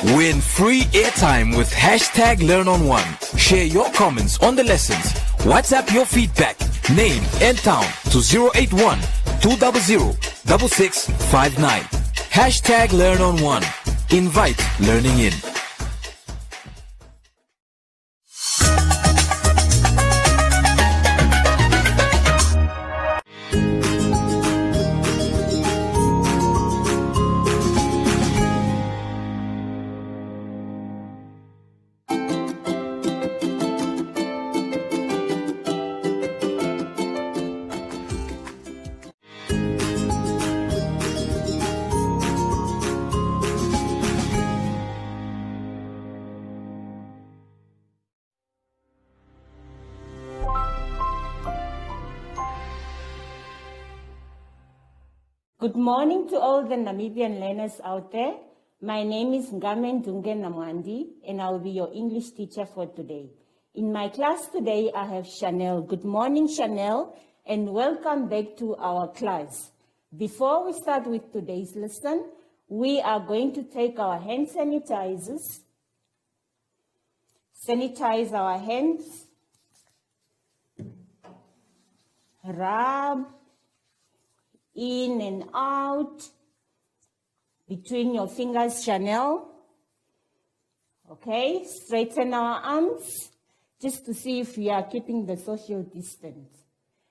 Win free airtime with hashtag #LearnOn1. Share your comments on the lessons. WhatsApp your feedback, name and town to 081 200 6659. Hashtag #LearnOn1. Invite learning in. Good morning to all the Namibian learners out there. My name is Ngamen Dungen Namwandi, and I will be your English teacher for today. In my class today, I have Chanel. Good morning, Chanel, and welcome back to our class. Before we start with today's lesson, we are going to take our hand sanitizers, sanitize our hands, rub in and out between your fingers, Chanel. Okay, straighten our arms just to see if we are keeping the social distance.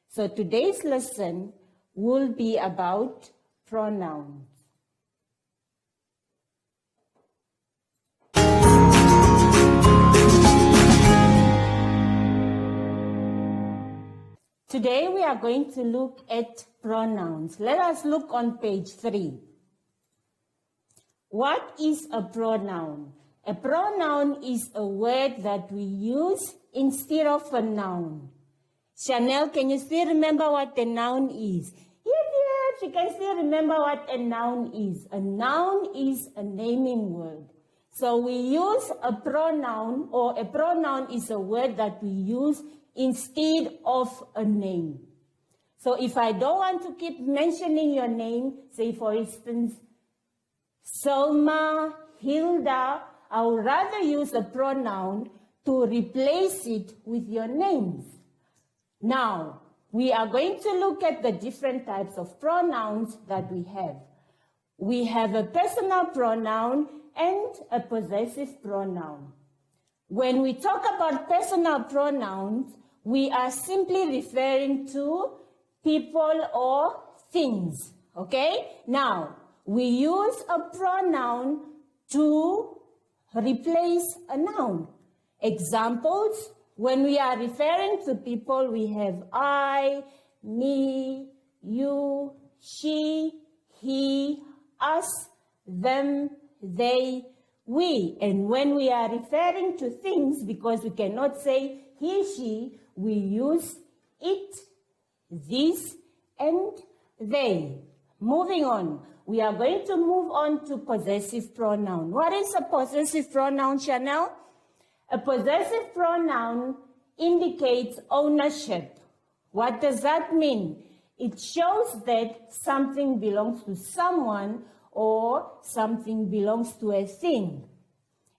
So today's lesson will be about pronouns. Today we are going to look at pronouns. Let us look on page 3. What is a pronoun? A pronoun is a word that we use instead of a noun. Chanel, can you still remember what a noun is? Yes, you can still remember what a noun is. A noun is a naming word. So we use a pronoun, or a pronoun is a word that we use instead of a name. So if I don't want to keep mentioning your name, say for instance, Selma, Hilda, I would rather use a pronoun to replace it with your names. Now, we are going to look at the different types of pronouns that we have. We have a personal pronoun and a possessive pronoun. When we talk about personal pronouns, we are simply referring to people or things, okay? Now, we use a pronoun to replace a noun. Examples, when we are referring to people, we have I, me, you, she, he, us, them, they, we. And when we are referring to things, because we cannot say he, she, we use it, this, and they. Moving on, we are going to move on to possessive pronoun. What is a possessive pronoun, Chanel? A possessive pronoun indicates ownership. What does that mean? It shows that something belongs to someone or something belongs to a thing.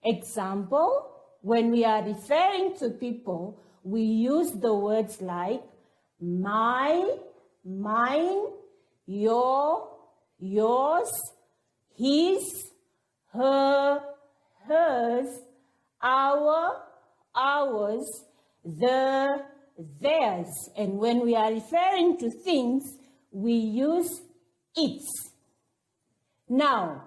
Example, when we are referring to people, we use the words like my, mine, your, yours, his, her, hers, our, ours, the, theirs. And when we are referring to things, we use its. Now,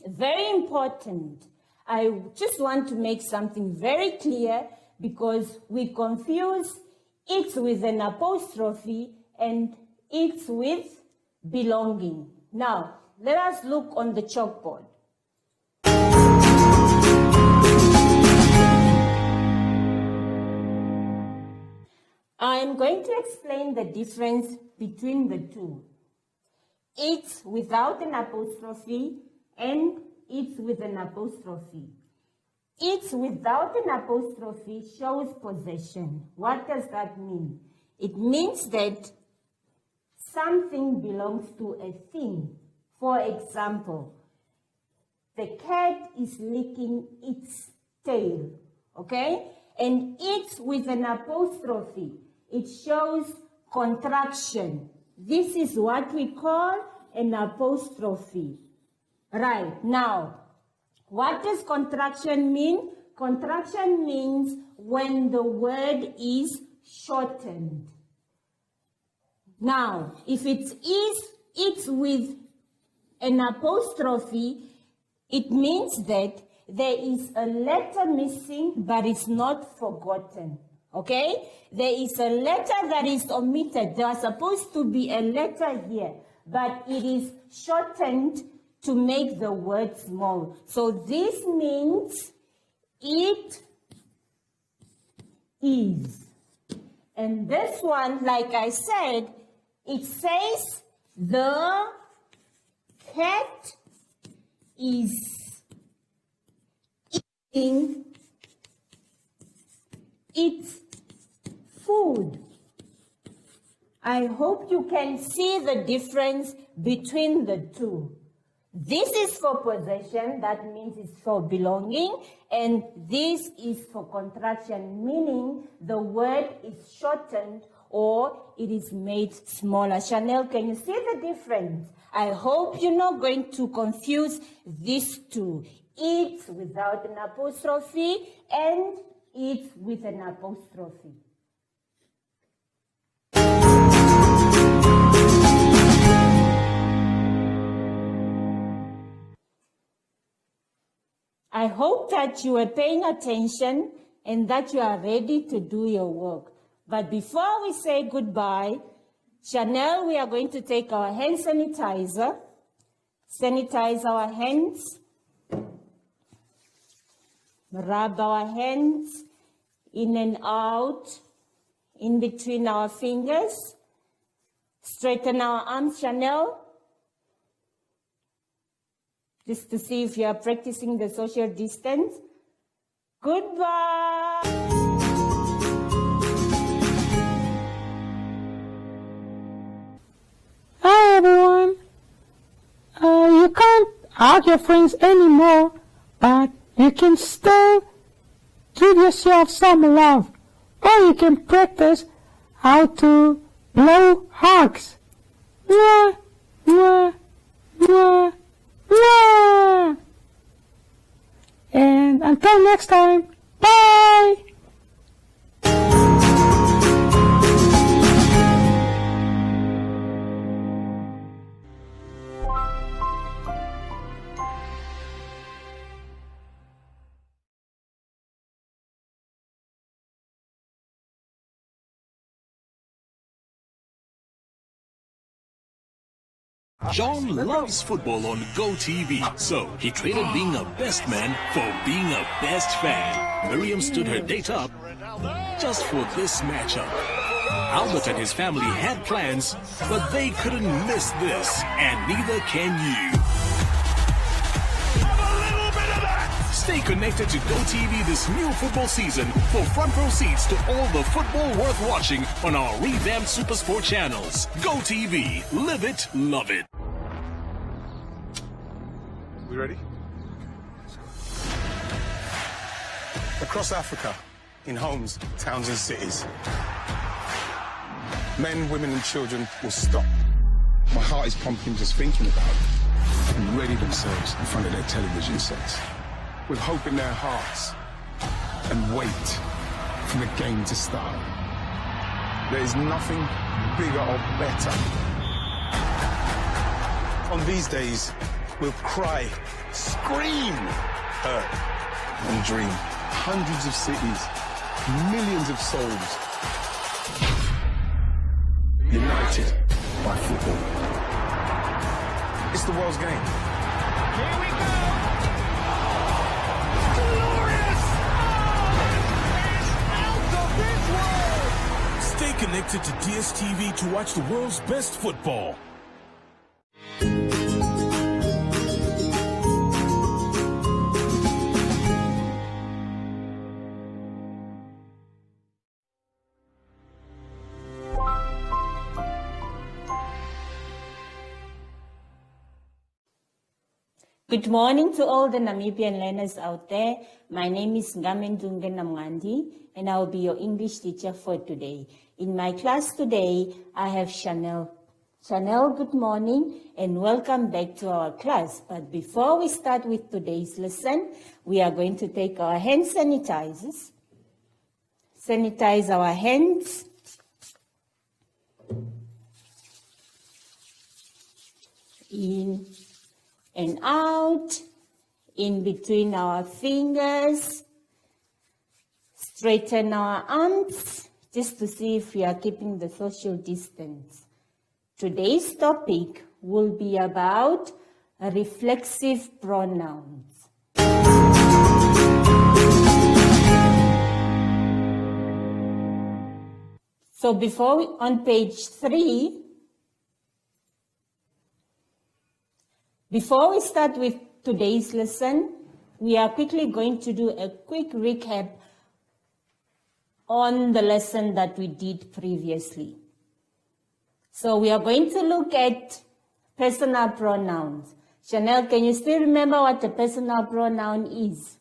very important, I just want to make something very clear because we confuse its with an apostrophe and its with belonging. Now, let us look on the chalkboard. I am going to explain the difference between the two. It's without an apostrophe and it's with an apostrophe. It's without an apostrophe shows possession. What does that mean? It means that something belongs to a thing. For example, The cat is licking its tail, okay? And it's with an apostrophe. It shows contraction. This is what we call an apostrophe. Right, now, what does contraction mean? Contraction means when the word is shortened. Now, if it's with an apostrophe, it means that there is a letter missing, but it's not forgotten. Okay? There is a letter that is omitted. There was supposed to be a letter here, but it is shortened to make the word small. So this means it is. And this one, like I said, it says the cat is eating its food. I hope you can see the difference between the two. This is for possession, that means it's for belonging, and this is for contraction, meaning the word is shortened or it is made smaller. Chanel, can you see the difference? I hope you're not going to confuse these two. It's without an apostrophe and it's with an apostrophe. I hope that you are paying attention and that you are ready to do your work. But before we say goodbye, Chanel, we are going to take our hand sanitizer, sanitize our hands, rub our hands in and out, in between our fingers, straighten our arms, Chanel, just to see if you are practicing the social distance. Goodbye. Hi everyone. You can't hug your friends anymore, but you can still give yourself some love, or you can practice how to blow hugs. Mwah, mwah, mwah, mwah. And until next time, bye! John loves football on GoTV, so he traded being a best man for being a best fan. Miriam stood her date up just for this matchup. Albert and his family had plans, but they couldn't miss this, and neither can you. Stay connected to GoTV this new football season for front row seats to all the football worth watching on our revamped SuperSport channels. GoTV, live it, love it. We ready? Across Africa, in homes, towns and cities, men, women and children will stop. My heart is pumping just thinking about it, and ready themselves in front of their television sets, with hope in their hearts, and wait for the game to start. There is nothing bigger or better. On these days, we'll cry, scream, hurt, and dream. Hundreds of cities, millions of souls, united by football. It's the world's game. Here we go! Glorious! Oh, it's out of this world! Stay connected to DSTV to watch the world's best football. Good morning to all the Namibian learners out there. My name is Ngamendunge Namwandi, and I will be your English teacher for today. In my class today, I have Chanel. Chanel, good morning and welcome back to our class. But before we start with today's lesson, we are going to take our hand sanitizers. Sanitize our hands. In and out, in between our fingers. Straighten our arms just to see if we are keeping the social distance. Today's topic will be about reflexive pronouns. So on page 3, before we start with today's lesson, we are quickly going to do a quick recap on the lesson that we did previously. So we are going to look at personal pronouns. Chanel, can you still remember what a personal pronoun is?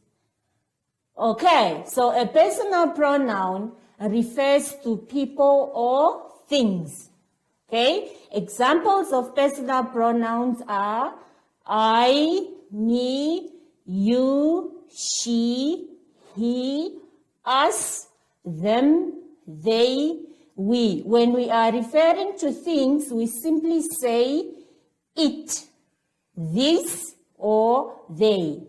Okay, so a personal pronoun refers to people or things. Okay, examples of personal pronouns are I, me, you, she, he, us, them, they, we. When we are referring to things, we simply say it, this, or they.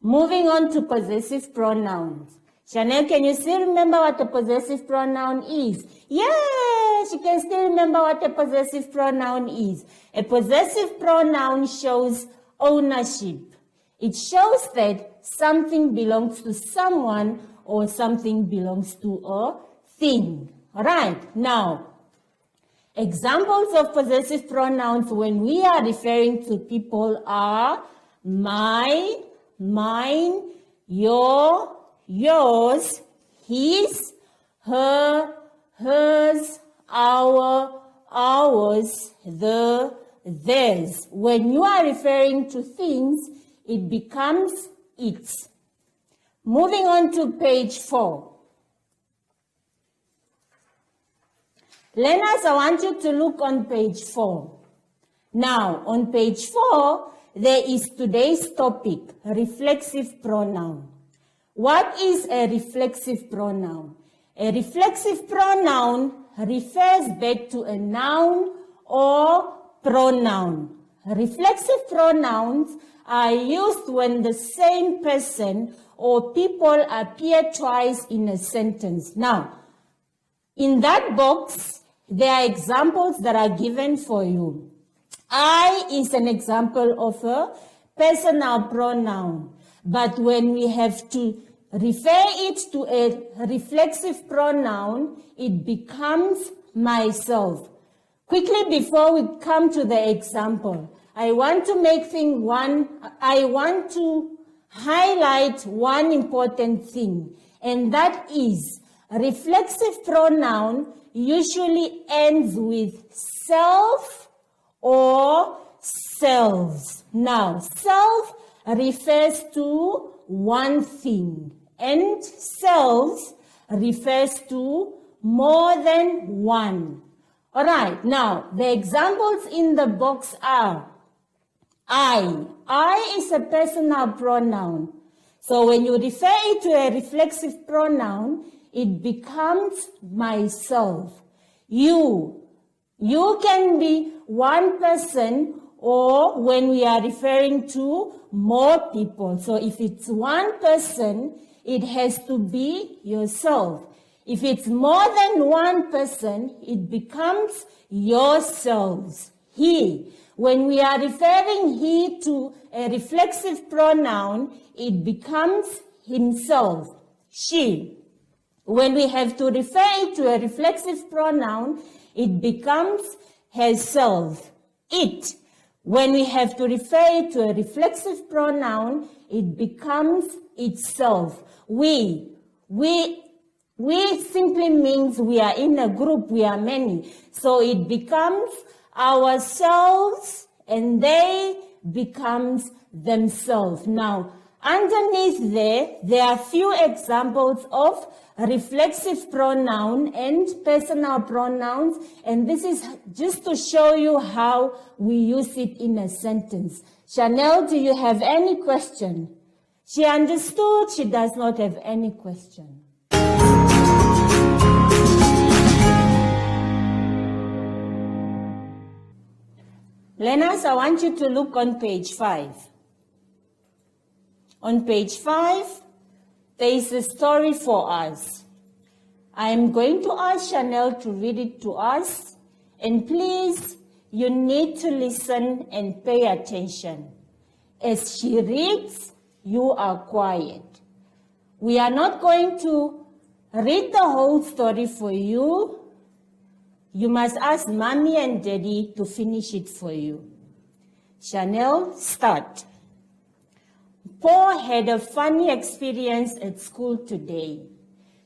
Moving on to possessive pronouns. Chanel, can you still remember what a possessive pronoun is? Yes, you can still remember what a possessive pronoun is. A possessive pronoun shows ownership. It shows that something belongs to someone or something belongs to a thing. All right, now, examples of possessive pronouns when we are referring to people are my, mine, your, yours, his, her, hers, our, ours, the, theirs. When you are referring to things, it becomes its. Moving on to page 4. Learners, I want you to look on page 4. Now, on page 4, there is today's topic, reflexive pronoun. What is a reflexive pronoun? A reflexive pronoun refers back to a noun or pronoun. Reflexive pronouns are used when the same person or people appear twice in a sentence. Now, in that box, there are examples that are given for you. I is an example of a personal pronoun, but when we have to refer it to a reflexive pronoun, it becomes myself. Quickly, before we come to the example, I want to highlight one important thing, and that is reflexive pronoun usually ends with self or selves. Now, self refers to one thing, and selves refers to more than one. All right, now, the examples in the box are I. I is a personal pronoun. So when you refer it to a reflexive pronoun, it becomes myself. You. You can be one person, or when we are referring to more people. So if it's one person, it has to be yourself. If it's more than one person, it becomes yourselves. He. When we are referring he to a reflexive pronoun, it becomes himself. She. When we have to refer it to a reflexive pronoun, it becomes herself. It. When we have to refer it to a reflexive pronoun, it becomes itself. We simply means we are in a group, we are many. So it becomes ourselves and they, becomes themselves. Now, underneath there are a few examples of reflexive pronoun and personal pronouns, and this is just to show you how we use it in a sentence. Chanel, do you have any question? She understood. She does not have any question. Lenas, I want you to look on page 5. On page 5, there is a story for us. I am going to ask Chanel to read it to us, and please, you need to listen and pay attention. As she reads, you are quiet. We are not going to read the whole story for you. You must ask Mommy and Daddy to finish it for you. Chanel, start. Paul had a funny experience at school today.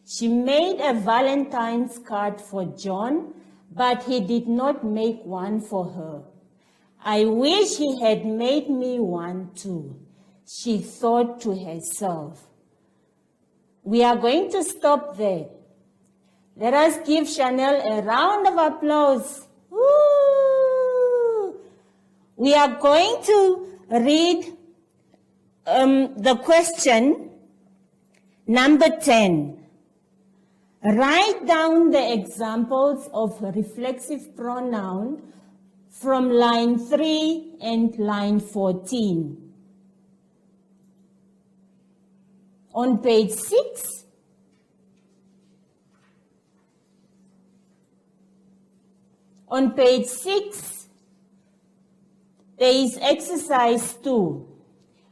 She made a Valentine's card for John, but he did not make one for her. I wish he had made me one too, she thought to herself. We are going to stop there. Let us give Chanel a round of applause. Woo! We are going to read the question number 10. Write down the examples of reflexive pronoun from line 3 and line 14. On page 6, on page 6, there is exercise 2.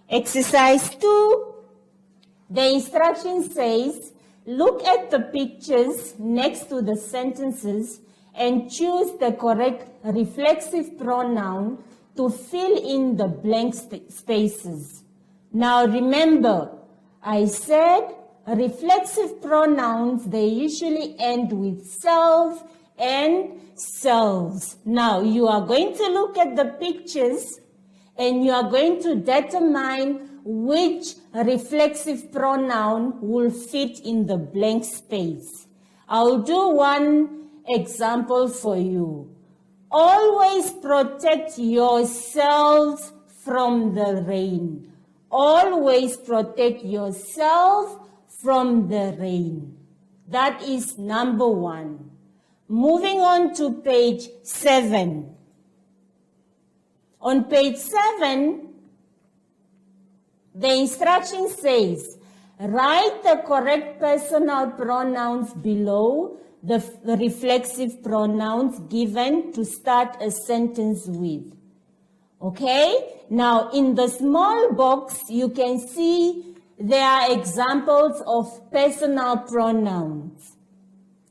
Exercise 2, the instruction says, look at the pictures next to the sentences and choose the correct reflexive pronoun to fill in the blank spaces. Now remember, I said reflexive pronouns, they usually end with self and selves. Now you are going to look at the pictures and you are going to determine which reflexive pronoun will fit in the blank space. I'll do one example for you. Always protect yourselves from the rain. Always protect yourself from the rain. That is number 1. Moving on to page 7. On page 7, the instruction says, write the correct personal pronouns below the reflexive pronouns given to start a sentence with. Okay? Now, in the small box, you can see there are examples of personal pronouns.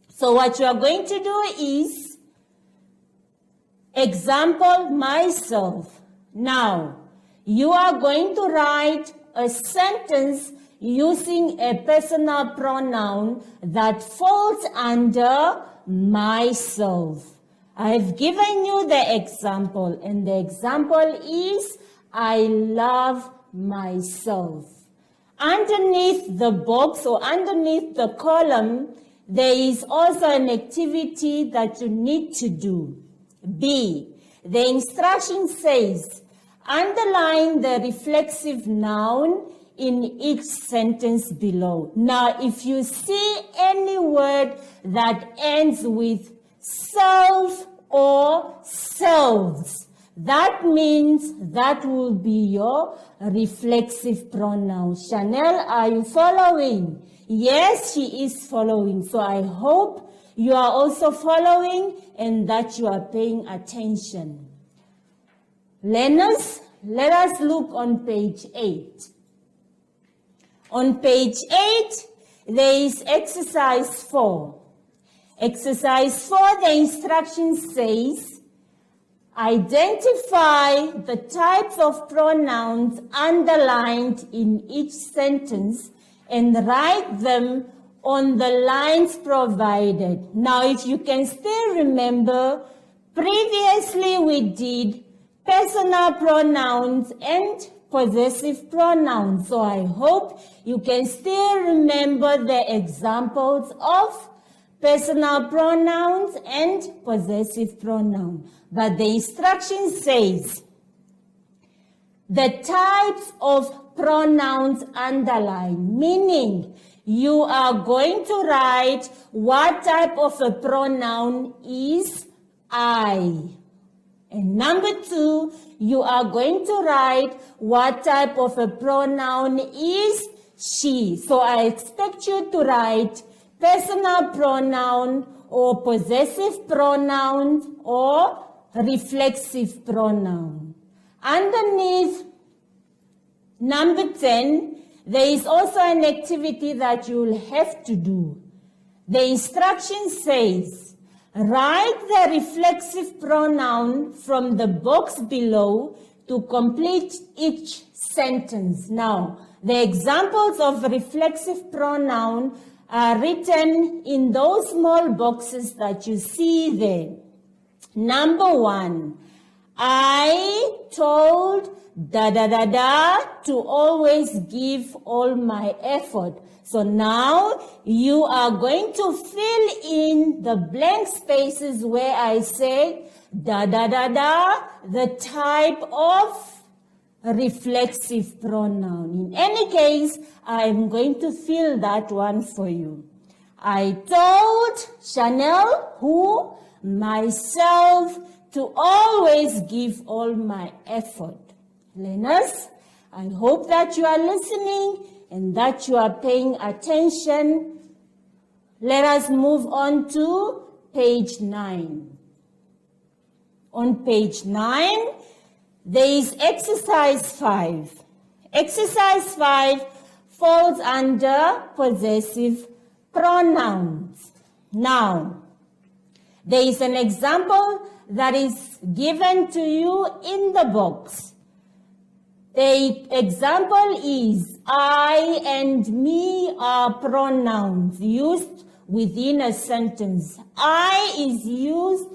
So what you are going to do is, example, myself. Now, you are going to write a sentence using a personal pronoun that falls under myself. I have given you the example, and the example is, I love myself. Underneath the box or underneath the column, there is also an activity that you need to do. B, the instruction says, underline the reflexive noun in each sentence below. Now, if you see any word that ends with self or selves, that means that will be your reflexive pronoun. Chanel, are you following? Yes, she is following. So I hope you are also following and that you are paying attention. Learners, let us look on page 8. On page 8, there is exercise 4. Exercise 4, the instruction says, identify the types of pronouns underlined in each sentence and write them on the lines provided. Now, if you can still remember, previously we did personal pronouns and possessive pronouns. So I hope you can still remember the examples of personal pronouns and possessive pronoun. But the instruction says the types of pronouns underline, meaning you are going to write what type of a pronoun is I. And number 2, you are going to write what type of a pronoun is she. So I expect you to write personal pronoun or possessive pronoun or reflexive pronoun. Underneath number 10, there is also an activity that you will have to do. The instruction says, write the reflexive pronoun from the box below to complete each sentence. Now, the examples of reflexive pronoun are written in those small boxes that you see there. Number 1, I told to always give all my effort. So now you are going to fill in the blank spaces where I say the type of reflexive pronoun. In any case, I am going to fill that one for you. I told Chanel, who? Myself, to always give all my effort. Learners, I hope that you are listening and that you are paying attention. Let us move on to page 9. On page 9, there is exercise 5. Exercise 5 falls under possessive pronouns. Now, there is an example that is given to you in the box. The example is, I and me are pronouns used within a sentence. I is used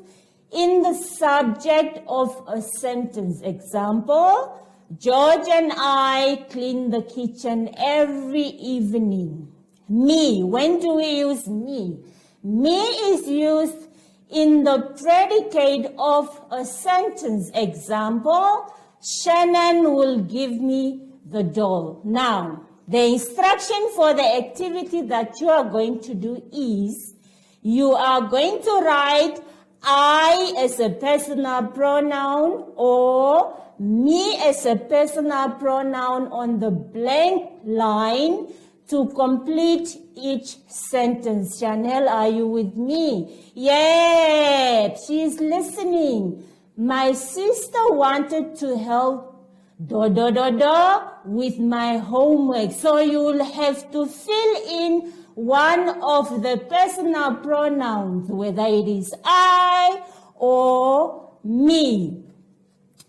in the subject of a sentence. Example, George and I clean the kitchen every evening. Me, when do we use me? Me is used in the predicate of a sentence. Example, Shannon will give me the doll. Now, the instruction for the activity that you are going to do is, you are going to write I as a personal pronoun or me as a personal pronoun on the blank line to complete each sentence. Chanel, are you with me? Yeah, she is listening. My sister wanted to help with my homework. So you will have to fill in one of the personal pronouns, whether it is I or me.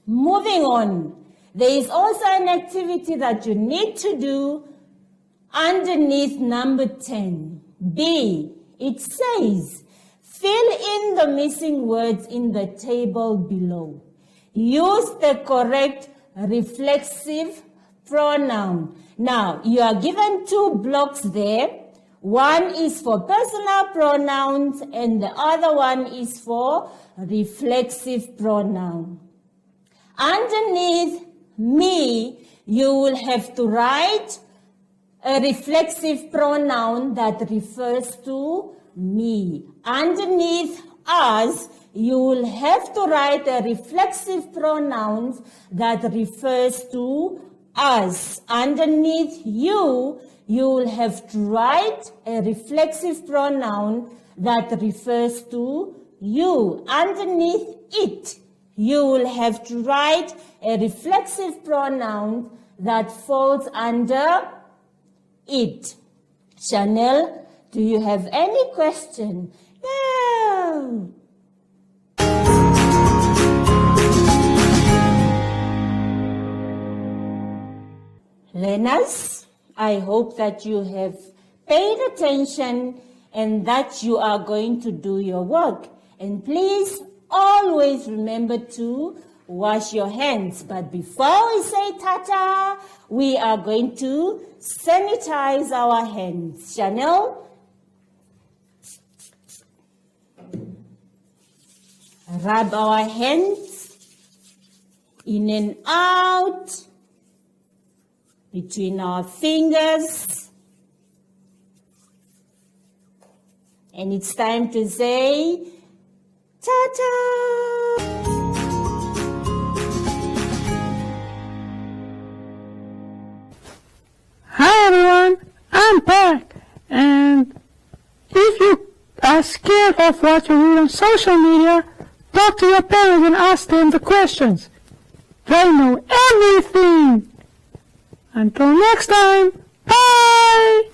Moving on, there is also an activity that you need to do underneath number 10. B, it says, fill in the missing words in the table below. Use the correct reflexive pronoun. Now, you are given 2 blocks there. One is for personal pronouns and the other one is for reflexive pronoun. Underneath me, you will have to write a reflexive pronoun that refers to me. Underneath us, you will have to write a reflexive pronoun that refers to us. Underneath you, you will have to write a reflexive pronoun that refers to you. Underneath it, you will have to write a reflexive pronoun that falls under it. Chanel, do you have any question? No. Learners, I hope that you have paid attention and that you are going to do your work. And please always remember to wash your hands. But before we say tata, we are going to sanitize our hands. Chanel? Rub our hands in and out, between our fingers. And it's time to say, ta-ta! Hi everyone, I'm back, and if you are scared of what you read on social media, talk to your parents and ask them the questions. They know everything. Until next time, bye!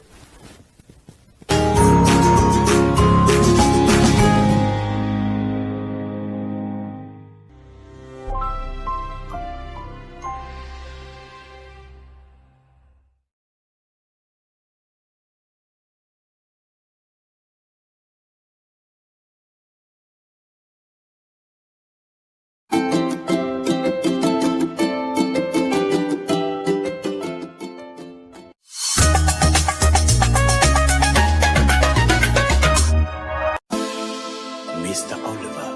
Mr. Oliver.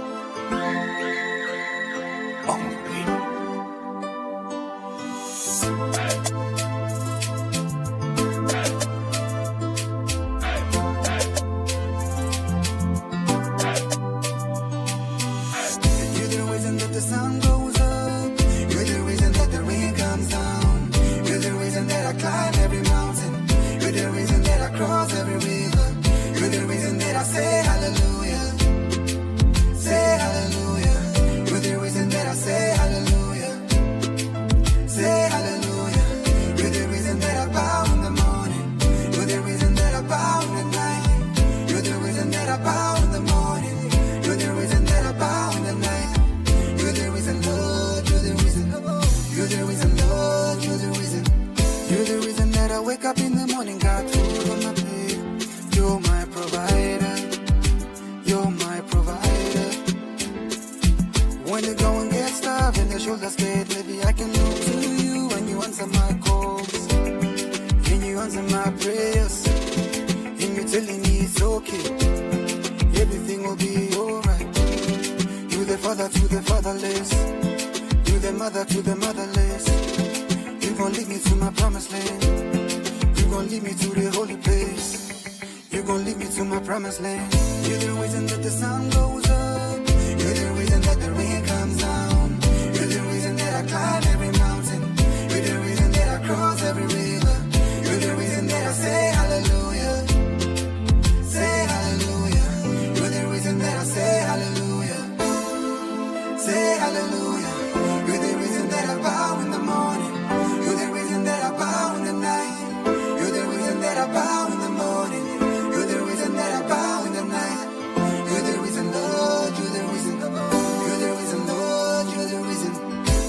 Hungry. You're the reason that the sun goes up. You're the reason that the rain comes down. You're the reason that I climb every mountain. You're the reason that I cross every river. You're the reason that I say hallelujah. Say hallelujah. You're the reason that I say hallelujah. Say hallelujah. You're the reason that I bow in the morning. You're the reason that I bow in the night. You're the reason that I bow in the morning. You're the reason that I bow in the night. You're the reason, Lord. You're the reason. You're the reason, Lord. You're the reason. You're the reason that I wake up in the morning, got food on my plate. You're my provider. You're my provider. When the going gets tough and the shoulders get heavy, I can look to you and you answer my calls. And you answer my prayers. And you're telling me it's okay. Everything will be alright. You're the father to the fatherless. You're the mother to the motherless. You gon' lead me to my promised land. You gon' lead me to the holy place. You gon' lead me to my promised land. You're the reason that the sun goes up. You're the reason that the rain comes down. You're the reason that I climb every mountain. You're the reason that I cross every river. You're the reason that I say hallelujah. Say hallelujah. You're the reason that I say hallelujah. Say hallelujah. You're the reason that I bow in the morning. You're the reason that I bow in the night. You're the reason that I bow in the morning. You're the reason that I bow in the night. You're the reason, Lord. You're the reason. You're the reason, Lord. You're the reason.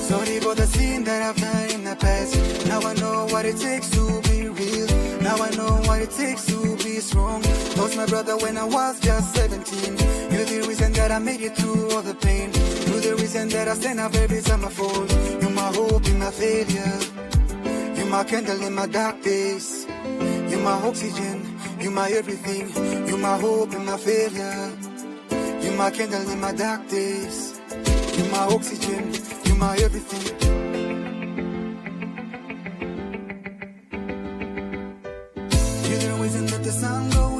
Sorry for the sin that I've done in the past. Now I know what it takes to be real. Now I know what it takes to be strong. Lost my brother when I was just 17. You're the reason that I made it through all the pain. You're the reason that I stand up every time I fall. You're my hope in my failure. You're my candle in my dark days. You're my oxygen. You're my everything. You're my hope in my failure. You're my candle in my dark days. You're my oxygen. You're my everything. You're the reason that the sun goes